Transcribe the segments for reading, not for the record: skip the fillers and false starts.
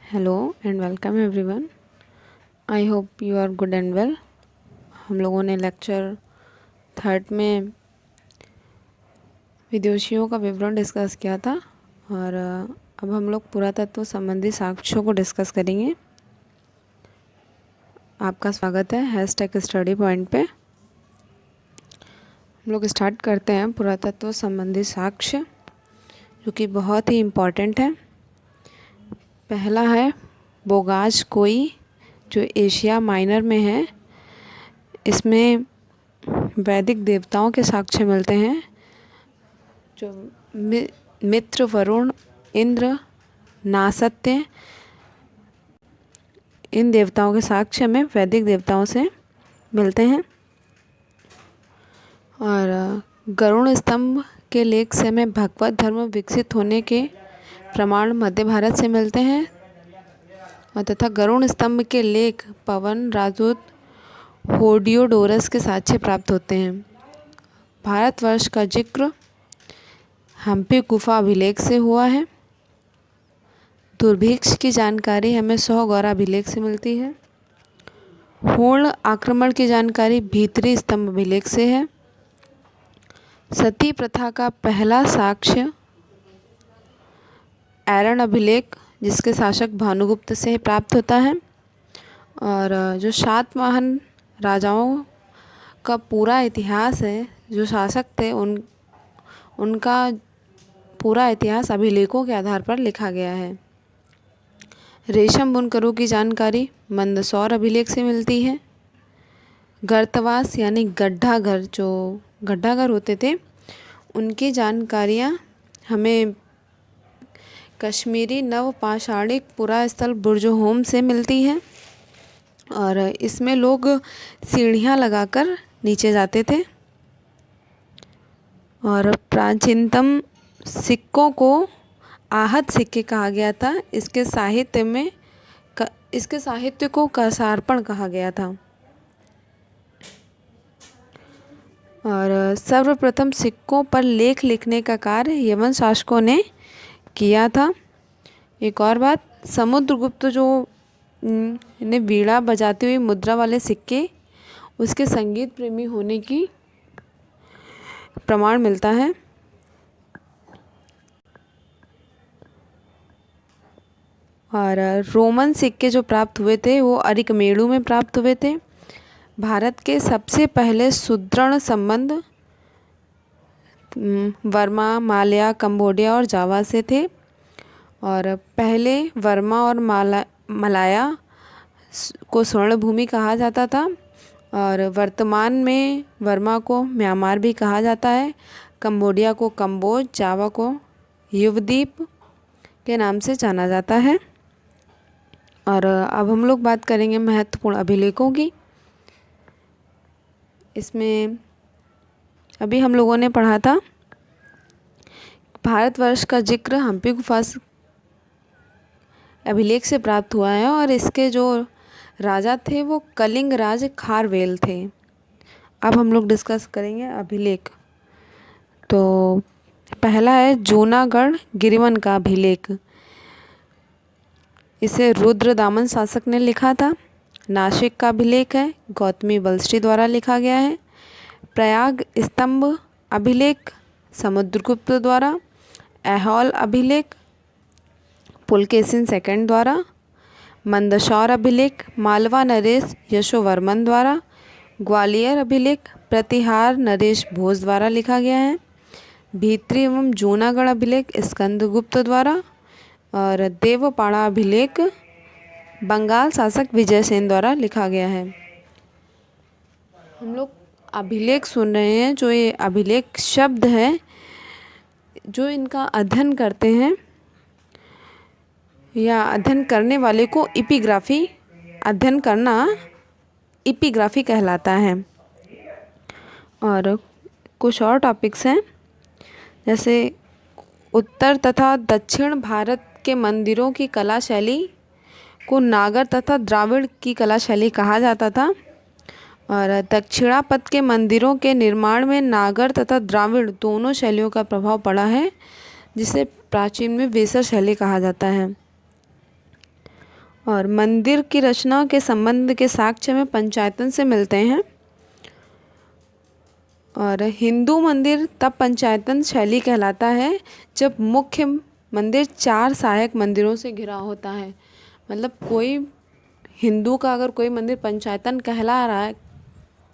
Hello and welcome everyone. I hope you are good and well. हम लोगों ने lecture third में विदुषियों का विवरण डिस्कस किया था और अब हम लोग पुरातत्व संबंधी साक्ष्यों को डिस्कस करेंगे। आपका स्वागत है हैशटैग स्टडी पॉइंट पे। हम लोग स्टार्ट करते हैं पुरातत्व संबंधी साक्ष्य, जो कि बहुत ही इम्पॉर्टेंट है। पहला है बोगाज कोई, जो एशिया माइनर में है। इसमें वैदिक देवताओं के साक्ष्य मिलते हैं, जो मित्र, वरुण, इंद्र, नासत्य, इन देवताओं के साक्ष्य में वैदिक देवताओं से मिलते हैं। और गरुड़ स्तंभ के लेख से हमें भगवत धर्म विकसित होने के प्रमाण मध्य भारत से मिलते हैं और तथा गरुड़ स्तंभ के लेख पवन, राजूत, होडियोडोरस के साक्ष्य प्राप्त होते हैं। भारतवर्ष का जिक्र हम्पी गुफा अभिलेख से हुआ है। दुर्भिक्ष की जानकारी हमें सौगौर अभिलेख से मिलती है। पूर्ण आक्रमण की जानकारी भीतरी स्तंभ अभिलेख से है। सती प्रथा का पहला साक्ष्य ऐरण अभिलेख, जिसके शासक भानुगुप्त से प्राप्त होता है। और जो सातवाहन राजाओं का पूरा इतिहास है, जो शासक थे उनका पूरा इतिहास अभिलेखों के आधार पर लिखा गया है। रेशम बुनकरों की जानकारी मंदसौर अभिलेख से मिलती है। गर्तवास यानी गड्ढा घर, जो गड्ढा घर होते थे, उनकी जानकारियाँ हमें कश्मीरी नवपाषाणिक पुरास्थल बुर्जहोम से मिलती है। और इसमें लोग सीढ़ियाँ लगाकर नीचे जाते थे। और प्राचीनतम सिक्कों को आहत सिक्के कहा गया था। इसके साहित्य को कसार्पण कहा गया था। और सर्वप्रथम सिक्कों पर लेख लिखने का कार्य यवन शासकों ने किया था। एक और बात, समुद्रगुप्त जो ने वीणा बजाती हुई मुद्रा वाले सिक्के, उसके संगीत प्रेमी होने की प्रमाण मिलता है। और रोमन सिक्के जो प्राप्त हुए थे वो अरिकमेड़ू में प्राप्त हुए थे। भारत के सबसे पहले सुदृढ़ संबंध बर्मा, माल्या, कंबोडिया और जावा से थे। और पहले वर्मा और मलाया को स्वर्ण भूमि कहा जाता था। और वर्तमान में वर्मा को म्यांमार भी कहा जाता है। कंबोडिया को कंबोज, जावा को युवद्वीप के नाम से जाना जाता है। और अब हम लोग बात करेंगे महत्वपूर्ण अभिलेखों की। इसमें अभी हम लोगों ने पढ़ा था भारतवर्ष का जिक्र हम्पी गुफा अभिलेख से प्राप्त हुआ है। और इसके जो राजा थे वो कलिंग राज खारवेल थे। अब हम लोग डिस्कस करेंगे अभिलेख। तो पहला है जूनागढ़ गिरिवन का अभिलेख। इसे रुद्रदामन शासक ने लिखा था। नासिक का अभिलेख है, गौतमी बलश्री द्वारा लिखा गया है। प्रयाग स्तंभ अभिलेख समुद्रगुप्त द्वारा। ऐहोल अभिलेख पुलकेशिन सेकंड द्वारा। मंदसौर अभिलेख मालवा नरेश यशोवर्मन द्वारा। ग्वालियर अभिलेख प्रतिहार नरेश भोज द्वारा लिखा गया है। भीतरी एवं जूनागढ़ अभिलेख स्कंदगुप्त द्वारा। और देवपाड़ा अभिलेख बंगाल शासक विजयसेन द्वारा लिखा गया है। हम लोग अभिलेख सुन रहे हैं। जो ये अभिलेख शब्द है, जो इनका अध्ययन करते हैं या अध्ययन करने वाले को एपिग्राफी, अध्ययन करना एपिग्राफी कहलाता है। और कुछ और टॉपिक्स हैं, जैसे उत्तर तथा दक्षिण भारत के मंदिरों की कला शैली को नागर तथा द्राविड़ की कला शैली कहा जाता था। और दक्षिणापथ के मंदिरों के निर्माण में नागर तथा द्राविड़ दोनों शैलियों का प्रभाव पड़ा है, जिसे प्राचीन में वेसर शैली कहा जाता है। और मंदिर की रचना के संबंध के साक्ष्य में पंचायतन से मिलते हैं। और हिंदू मंदिर तब पंचायतन शैली कहलाता है जब मुख्य मंदिर 4 सहायक मंदिरों से घिरा होता है। मतलब कोई हिंदू का अगर कोई मंदिर पंचायतन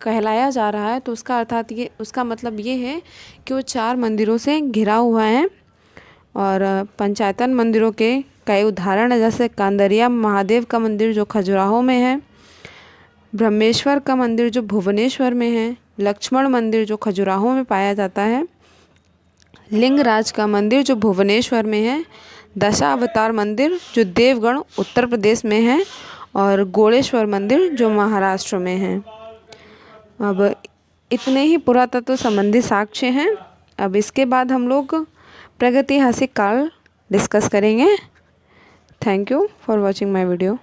कहलाया जा रहा है तो उसका मतलब ये है कि वो 4 मंदिरों से घिरा हुआ है। और पंचायतन मंदिरों के कई उदाहरण है, जैसे कांदरिया महादेव का मंदिर जो खजुराहो में है, ब्रह्मेश्वर का मंदिर जो भुवनेश्वर में है, लक्ष्मण मंदिर जो खजुराहो में पाया जाता है, लिंगराज का मंदिर जो भुवनेश्वर में है, दशावतार मंदिर जो देवगढ़ उत्तर प्रदेश में है, और गोड़ेश्वर मंदिर जो महाराष्ट्र में है। अब इतने ही पुरातत्व संबंधी साक्ष्य हैं। अब इसके बाद हम लोग प्रागैतिहासिक काल डिस्कस करेंगे। Thank you for watching my video.